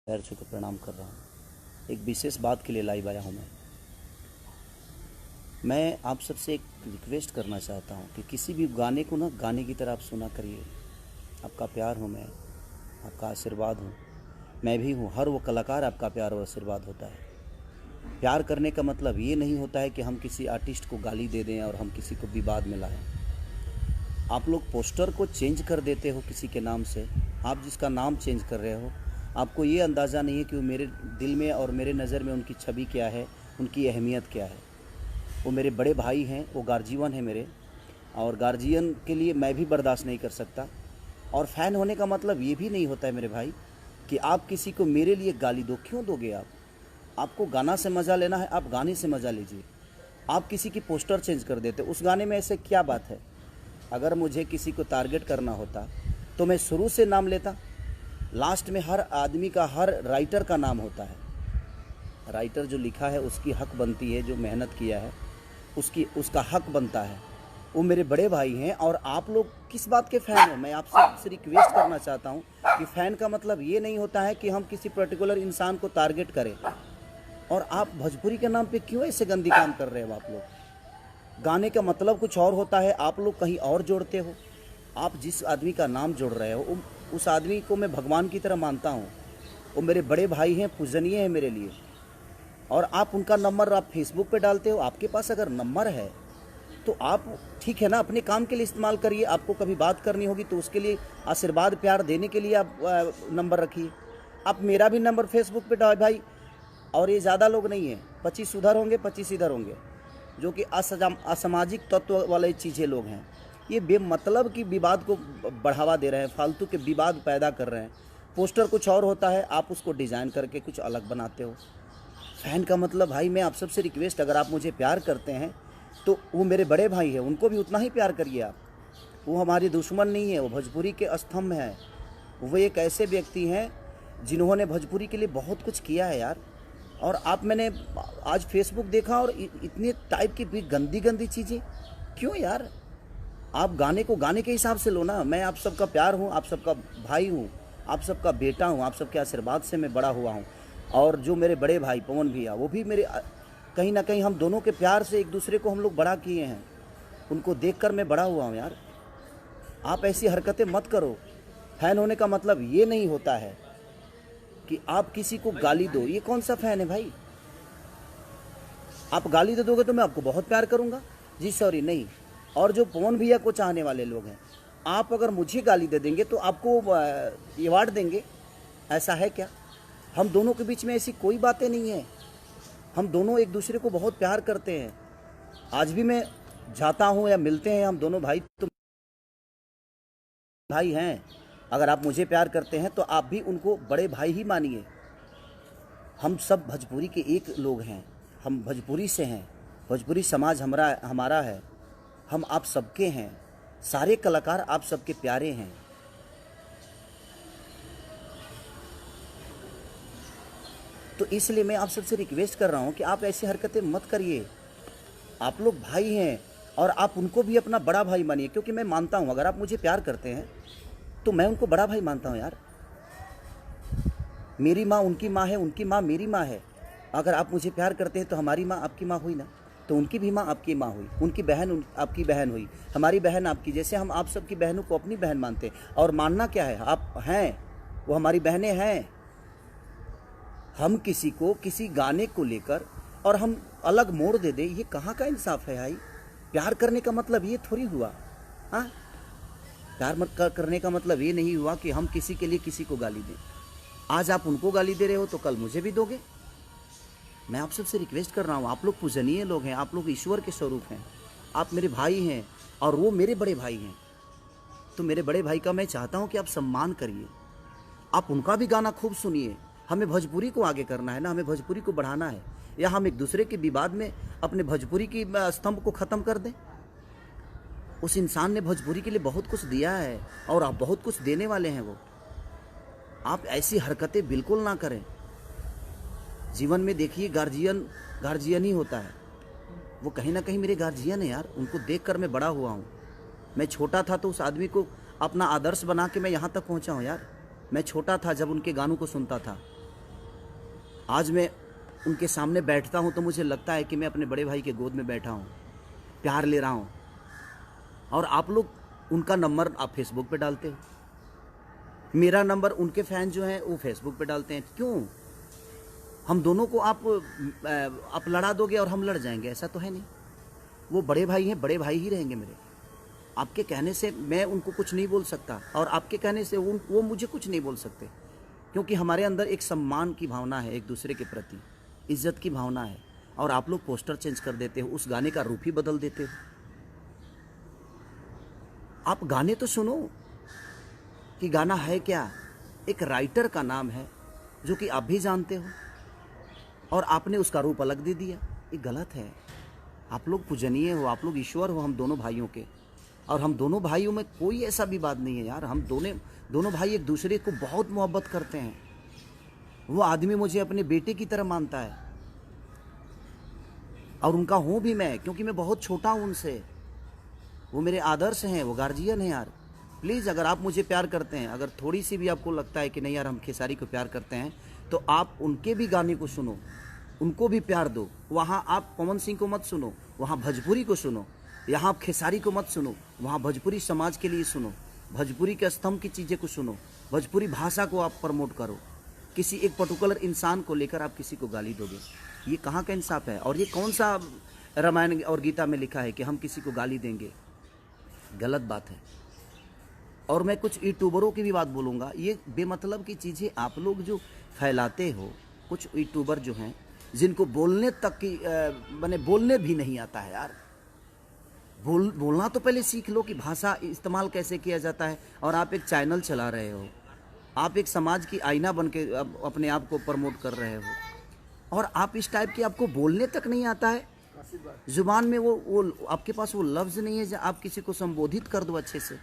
पैर छू के प्रणाम कर रहा हूँ। एक विशेष बात के लिए लाइव आया हूँ। मैं आप सबसे एक रिक्वेस्ट करना चाहता हूँ कि किसी भी गाने को ना गाने की तरह आप सुना करिए। आपका प्यार हूँ मैं, आपका आशीर्वाद हूँ, मैं भी हूँ। हर वो कलाकार आपका प्यार और आशीर्वाद होता है। प्यार करने का मतलब ये नहीं होता है कि हम किसी आर्टिस्ट को गाली दे दें और हम किसी को विवाद में लाएं। आप लोग पोस्टर को चेंज कर देते हो किसी के नाम से। आप जिसका नाम चेंज कर रहे हो, आपको ये अंदाज़ा नहीं है कि वो मेरे दिल में और मेरे नज़र में उनकी छवि क्या है, उनकी अहमियत क्या है। वो मेरे बड़े भाई हैं, वो गार्जियन है मेरे, और गार्जियन के लिए मैं भी बर्दाश्त नहीं कर सकता। और फ़ैन होने का मतलब ये भी नहीं होता है मेरे भाई कि आप किसी को मेरे लिए गाली दो। क्यों दोगे आप? आपको गाना से मज़ा लेना है, आप गाने से मज़ा लीजिए। आप किसी की पोस्टर चेंज कर देते, उस गाने में ऐसे क्या बात है? अगर मुझे किसी को टारगेट करना होता तो मैं शुरू से नाम लेता। लास्ट में हर आदमी का, हर राइटर का नाम होता है। राइटर जो लिखा है उसकी हक बनती है, जो मेहनत किया है उसका हक बनता है। वो मेरे बड़े भाई हैं। और आप लोग किस बात के फ़ैन हो? मैं आपसे रिक्वेस्ट करना चाहता हूँ कि फ़ैन का मतलब ये नहीं होता है कि हम किसी पर्टिकुलर इंसान को टारगेट करें। और आप भोजपुरी के नाम पे क्यों ऐसे गंदी काम कर रहे हो? आप लोग गाने का मतलब कुछ और होता है, आप लोग कहीं और जोड़ते हो। आप जिस आदमी का नाम जोड़ रहे हो उस आदमी को मैं भगवान की तरह मानता हूँ। वो मेरे बड़े भाई हैं, पूजनीय हैं मेरे लिए। और आप उनका नंबर आप फेसबुक पे डालते हो। आपके पास अगर नंबर है तो आप ठीक है ना, अपने काम के लिए इस्तेमाल करिए। आपको कभी बात करनी होगी तो उसके लिए आशीर्वाद प्यार देने के लिए आप नंबर रखिए। आप मेरा भी नंबर फेसबुक पे डाल भाई। और ये ज़्यादा लोग नहीं हैं, 25 उधर होंगे 25 इधर होंगे, जो कि असामाजिक तत्व वाले चीज़ें लोग हैं। ये बेमतलब की विवाद को बढ़ावा दे रहे हैं, फालतू के विवाद पैदा कर रहे हैं। पोस्टर कुछ और होता है, आप उसको डिज़ाइन करके कुछ अलग बनाते हो। फ़ैन का मतलब भाई, मैं आप सबसे रिक्वेस्ट, अगर आप मुझे प्यार करते हैं तो वो मेरे बड़े भाई हैं, उनको भी उतना ही प्यार करिए आप। वो हमारे दुश्मन नहीं है, वो भोजपुरी के स्तंभ हैं। वो एक ऐसे व्यक्ति हैं जिन्होंने भोजपुरी के लिए बहुत कुछ किया है यार। और मैंने आज फेसबुक देखा और इतने टाइप की भी गंदी गंदी चीज़ें क्यों यार? आप गाने को गाने के हिसाब से लो ना। मैं आप सबका प्यार हूँ, आप सबका भाई हूँ, आप सबका बेटा हूँ, आप सबके आशीर्वाद से मैं बड़ा हुआ हूँ। और जो मेरे बड़े भाई पवन भैया, वो भी मेरे कहीं ना कहीं हम दोनों के प्यार से एक दूसरे को हम लोग बड़ा किए हैं। उनको देखकर मैं बड़ा हुआ हूँ यार। आप ऐसी हरकतें मत करो। फ़ैन होने का मतलब ये नहीं होता है कि आप किसी को गाली दो। ये कौन सा फ़ैन है भाई? आप गाली दे दोगे तो मैं आपको बहुत प्यार करूँगा जी, सॉरी नहीं। और जो पवन भैया को चाहने वाले लोग हैं, आप अगर मुझे गाली दे देंगे तो आपको अवार्ड देंगे, ऐसा है क्या? हम दोनों के बीच में ऐसी कोई बातें नहीं है। हम दोनों एक दूसरे को बहुत प्यार करते हैं। आज भी मैं जाता हूँ या मिलते हैं, हम दोनों भाई तो भाई हैं। अगर आप मुझे प्यार करते हैं तो आप भी उनको बड़े भाई ही मानिए। हम सब भोजपुरी के एक लोग हैं, हम भोजपुरी से हैं। भोजपुरी समाज हमारा है, हम आप सबके हैं। सारे कलाकार आप सबके प्यारे हैं। तो इसलिए मैं आप सबसे रिक्वेस्ट कर रहा हूँ कि आप ऐसी हरकतें मत करिए। आप लोग भाई हैं और आप उनको भी अपना बड़ा भाई मानिए। क्योंकि मैं मानता हूँ, अगर आप मुझे प्यार करते हैं तो मैं उनको बड़ा भाई मानता हूँ यार। मेरी माँ उनकी माँ है, उनकी माँ मेरी माँ है। अगर आप मुझे प्यार करते हैं तो हमारी माँ आपकी माँ हुई ना, तो उनकी भी माँ आपकी माँ हुई, उनकी बहन आपकी बहन हुई, हमारी बहन आपकी। जैसे हम आप सबकी बहनों को अपनी बहन मानते हैं। और मानना क्या है, आप हैं, वो हमारी बहनें हैं। हम किसी को किसी गाने को लेकर और हम अलग मोड़ दे दें, ये कहाँ का इंसाफ है भाई? प्यार करने का मतलब ये थोड़ी हुआ। हाँ, प्यार करने का मतलब ये नहीं हुआ कि हम किसी के लिए किसी को गाली दें। आज आप उनको गाली दे रहे हो तो कल मुझे भी दोगे। मैं आप सबसे रिक्वेस्ट कर रहा हूँ, आप लोग पूजनीय लोग हैं, आप लोग ईश्वर के स्वरूप हैं, आप मेरे भाई हैं और वो मेरे बड़े भाई हैं। तो मेरे बड़े भाई का मैं चाहता हूँ कि आप सम्मान करिए, आप उनका भी गाना खूब सुनिए। हमें भोजपुरी को आगे करना है ना, हमें भोजपुरी को बढ़ाना है। या हम एक दूसरे के विवाद में अपने भोजपुरी की स्तंभ को ख़त्म कर दें? उस इंसान ने भोजपुरी के लिए बहुत कुछ दिया है और आप बहुत कुछ देने वाले हैं। वो आप ऐसी हरकतें बिल्कुल ना करें। जीवन में देखिए, गार्जियन ही होता है। वो कहीं ना कहीं मेरे गार्जियन है यार। उनको देखकर मैं बड़ा हुआ हूँ। मैं छोटा था तो उस आदमी को अपना आदर्श बना के मैं यहाँ तक पहुँचा हूँ यार। मैं छोटा था जब उनके गानों को सुनता था। आज मैं उनके सामने बैठता हूँ तो मुझे लगता है कि मैं अपने बड़े भाई के गोद में बैठा हूँ, प्यार ले रहा हूँ। और आप लोग उनका नंबर आप फेसबुक पे डालते हो, मेरा नंबर उनके फैन जो हैं वो फेसबुक पे डालते हैं। क्यों? हम दोनों को आप लड़ा दोगे और हम लड़ जाएंगे? ऐसा तो है नहीं। वो बड़े भाई हैं, बड़े भाई ही रहेंगे मेरे। आपके कहने से मैं उनको कुछ नहीं बोल सकता और आपके कहने से वो मुझे कुछ नहीं बोल सकते, क्योंकि हमारे अंदर एक सम्मान की भावना है, एक दूसरे के प्रति इज्जत की भावना है। और आप लोग पोस्टर चेंज कर देते हो, उस गाने का रूप ही बदल देते हो। आप गाने तो सुनो कि गाना है क्या। एक राइटर का नाम है जो कि आप भी जानते हो, और आपने उसका रूप अलग दे दिया। ये गलत है। आप लोग पूजनीय हो, आप लोग ईश्वर हो हम दोनों भाइयों के, और हम दोनों भाइयों में कोई ऐसा विवाद नहीं है यार। हम दोनों भाई एक दूसरे को बहुत मोहब्बत करते हैं। वो आदमी मुझे अपने बेटे की तरह मानता है, और उनका हूँ भी मैं, क्योंकि मैं बहुत छोटा हूँ उनसे। वो मेरे आदर्श हैं, वो गार्जियन हैं यार। प्लीज़, अगर आप मुझे प्यार करते हैं, अगर थोड़ी सी भी आपको लगता है कि नहीं यार हम खेसारी को प्यार करते हैं, तो आप उनके भी गाने को सुनो, उनको भी प्यार दो। वहाँ आप पवन सिंह को मत सुनो, वहाँ भोजपुरी को सुनो। यहाँ आप खेसारी को मत सुनो, वहाँ भोजपुरी समाज के लिए सुनो। भोजपुरी के स्तंभ की चीज़ें को सुनो, भोजपुरी भाषा को आप प्रमोट करो। किसी एक पर्टिकुलर इंसान को लेकर आप किसी को गाली दोगे, ये कहाँ का इंसाफ है? और ये कौन सा रामायण और गीता में लिखा है कि हम किसी को गाली देंगे? गलत बात है। और मैं कुछ यूट्यूबरों की भी बात बोलूँगा। ये बेमतलब की चीज़ें आप लोग जो फैलाते हो, कुछ यूट्यूबर जो हैं जिनको बोलने तक की मैंने बोलने भी नहीं आता है यार। बोलना तो पहले सीख लो कि भाषा इस्तेमाल कैसे किया जाता है। और आप एक चैनल चला रहे हो, आप एक समाज की आईना बन के अपने आप को प्रमोट कर रहे हो, और आप इस टाइप के आपको बोलने तक नहीं आता है। जुबान में वो आपके पास वो लफ्ज़ नहीं है जो आप किसी को संबोधित कर दो अच्छे से।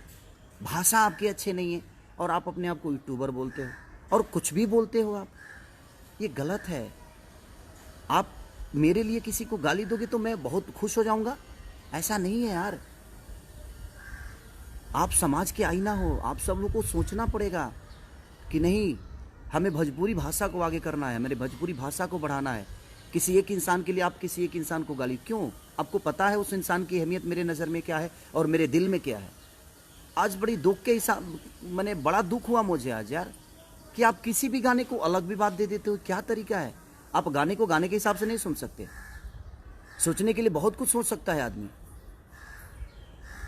भाषा आपकी अच्छे नहीं है और आप अपने आप को यूट्यूबर बोलते हो और कुछ भी बोलते हो आप। ये गलत है। आप मेरे लिए किसी को गाली दोगे तो मैं बहुत खुश हो जाऊंगा, ऐसा नहीं है यार। आप समाज के आईना हो, आप सब लोग को सोचना पड़ेगा कि नहीं, हमें भोजपुरी भाषा को आगे करना है, हमें भोजपुरी भाषा को बढ़ाना है। किसी एक इंसान के लिए आप किसी एक इंसान को गाली क्यों? आपको पता है उस इंसान की अहमियत मेरे नज़र में क्या है और मेरे दिल में क्या है। आज बड़ी दुख के हिसाब मैंने बड़ा दुख हुआ मुझे आज यार, कि आप किसी भी गाने को अलग भी बात दे देते हो। क्या तरीका है? आप गाने को गाने के हिसाब से नहीं सुन सकते। सोचने के लिए बहुत कुछ सोच सकता है आदमी।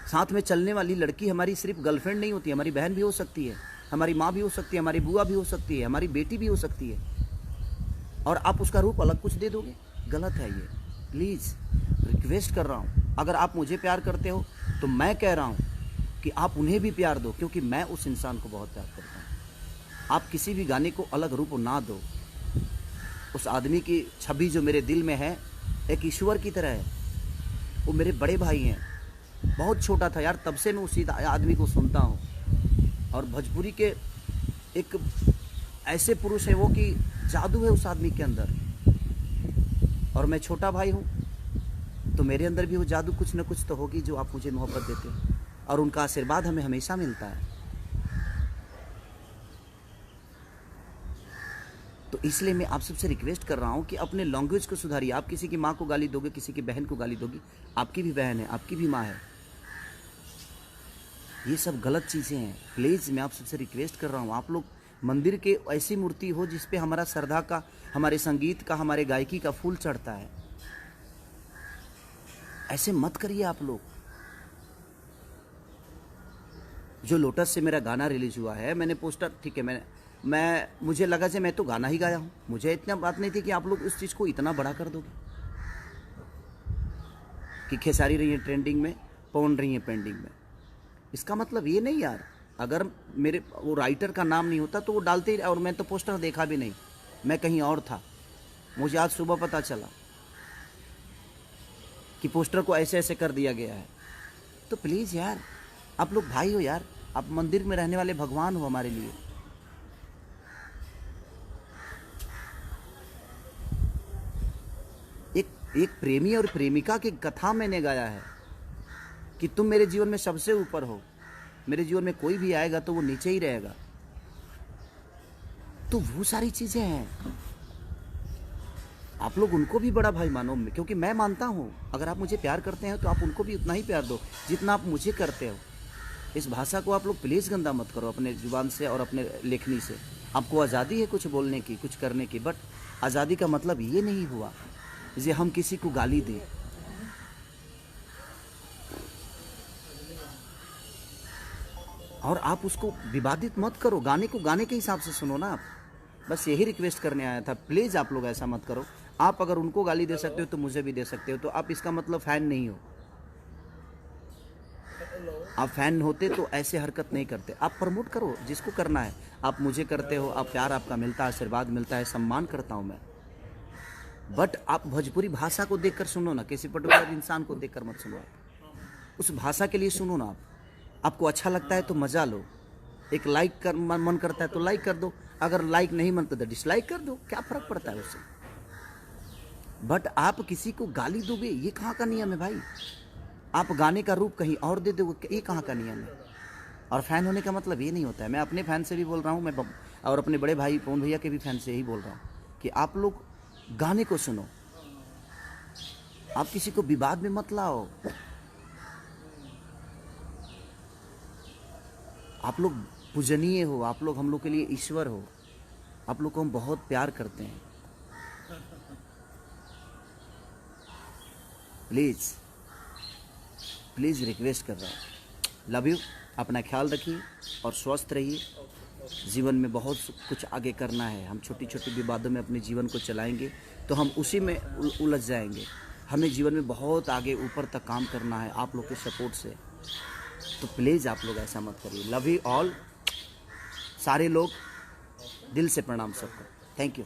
साथ में चलने वाली लड़की हमारी सिर्फ गर्लफ्रेंड नहीं होती, हमारी बहन भी हो सकती है, हमारी माँ भी हो सकती है, हमारी बुआ भी हो सकती है, हमारी बेटी भी हो सकती है, और आप उसका रूप अलग कुछ दे दोगे। गलत है ये। प्लीज़ रिक्वेस्ट कर रहा हूँ, अगर आप मुझे प्यार करते हो तो मैं कह रहा हूँ कि आप उन्हें भी प्यार दो, क्योंकि मैं उस इंसान को बहुत प्यार करता हूँ। आप किसी भी गाने को अलग रूप ना दो। उस आदमी की छवि जो मेरे दिल में है एक ईश्वर की तरह है। वो मेरे बड़े भाई हैं। बहुत छोटा था यार, तब से मैं उसी आदमी को सुनता हूँ। और भोजपुरी के एक ऐसे पुरुष है वो कि जादू है उस आदमी के अंदर। और मैं छोटा भाई हूँ तो मेरे अंदर भी वो जादू कुछ न कुछ तो होगी जो आप मुझे मोहब्बत देते हैं, और उनका आशीर्वाद हमें हमेशा मिलता है। तो इसलिए मैं आप सबसे रिक्वेस्ट कर रहा हूँ कि अपने लैंग्वेज को सुधारिए। आप किसी की माँ को गाली दोगे, किसी की बहन को गाली दोगे, आपकी भी बहन है, आपकी भी माँ है। ये सब गलत चीज़ें हैं। प्लीज़ मैं आप सबसे रिक्वेस्ट कर रहा हूँ, आप लोग मंदिर के ऐसी मूर्ति हो जिस पे हमारा श्रद्धा का, हमारे संगीत का, हमारे गायकी का फूल चढ़ता है। ऐसे मत करिए आप लोग। जो लोटस से मेरा गाना रिलीज हुआ है, मैंने पोस्टर, ठीक है, मुझे लगा कि मैं तो गाना ही गाया हूँ। मुझे इतना बात नहीं थी कि आप लोग उस चीज़ को इतना बड़ा कर दोगे कि खेसारी रही है ट्रेंडिंग में, पवन रही है पेंडिंग में। इसका मतलब ये नहीं यार, अगर मेरे वो राइटर का नाम नहीं होता तो वो डालते ही, और मैं तो पोस्टर देखा भी नहीं, मैं कहीं और था। मुझे आज सुबह पता चला कि पोस्टर को ऐसे ऐसे कर दिया गया है। तो प्लीज़ यार, आप लोग भाई हो यार, आप मंदिर में रहने वाले भगवान हो हमारे लिए। एक प्रेमी और प्रेमिका की कथा मैंने गाया है कि तुम मेरे जीवन में सबसे ऊपर हो, मेरे जीवन में कोई भी आएगा तो वो नीचे ही रहेगा। तो वो सारी चीज़ें हैं। आप लोग उनको भी बड़ा भाई मानो, क्योंकि मैं मानता हूँ अगर आप मुझे प्यार करते हैं तो आप उनको भी उतना ही प्यार दो जितना आप मुझे करते हो। इस भाषा को आप लोग प्लीज़ गंदा मत करो अपने जुबान से और अपने लेखनी से। आपको आज़ादी है कुछ बोलने की, कुछ करने की, बट आज़ादी का मतलब ये नहीं हुआ जे हम किसी को गाली दें। और आप उसको विवादित मत करो, गाने को गाने के हिसाब से सुनो ना आप। बस यही रिक्वेस्ट करने आया था, प्लीज़ आप लोग ऐसा मत करो। आप अगर उनको गाली दे सकते हो तो मुझे भी दे सकते हो, तो आप इसका मतलब फ़ैन नहीं हो। आप फ़ैन होते तो ऐसे हरकत नहीं करते। आप प्रमोट करो जिसको करना है, आप मुझे करते हो, आप प्यार आपका मिलता है, आशीर्वाद मिलता है, सम्मान करता हूँ मैं। बट आप भोजपुरी भाषा को देखकर सुनो ना, किसी पर्टिकुलर इंसान को देखकर मत सुनो। आप उस भाषा के लिए सुनो ना। आपको अच्छा लगता है तो मज़ा लो। एक लाइक कर मन करता है तो लाइक कर दो, अगर लाइक नहीं मनता तो डिसलाइक कर दो, क्या फ़र्क पड़ता है उससे। बट आप किसी को गाली दोगे, ये कहाँ का नियम है भाई। आप गाने का रूप कहीं और दे दोगे, ये कहाँ का नियम है। और फ़ैन होने का मतलब ये नहीं होता है। मैं अपने फ़ैन से भी बोल रहा हूँ, मैं और अपने बड़े भाई पवन भैया के भी फ़ैन से यही बोल रहा हूँ कि आप लोग गाने को सुनो, आप किसी को विवाद में मत लाओ। आप लोग पूजनीय हो, आप लोग हम लोग के लिए ईश्वर हो, आप लोग को हम बहुत प्यार करते हैं। प्लीज़ प्लीज़ रिक्वेस्ट कर रहा हूँ, लव यू। अपना ख्याल रखिए और स्वस्थ रहिए। जीवन में बहुत कुछ आगे करना है। हम छोटी छोटी विवादों में अपने जीवन को चलाएंगे तो हम उसी में उलझ जाएंगे। हमें जीवन में बहुत आगे ऊपर तक काम करना है आप लोग के सपोर्ट से। तो प्लीज़ आप लोग ऐसा मत करिए। लव यू ऑल, सारे लोग, दिल से प्रणाम सबको। Thank you.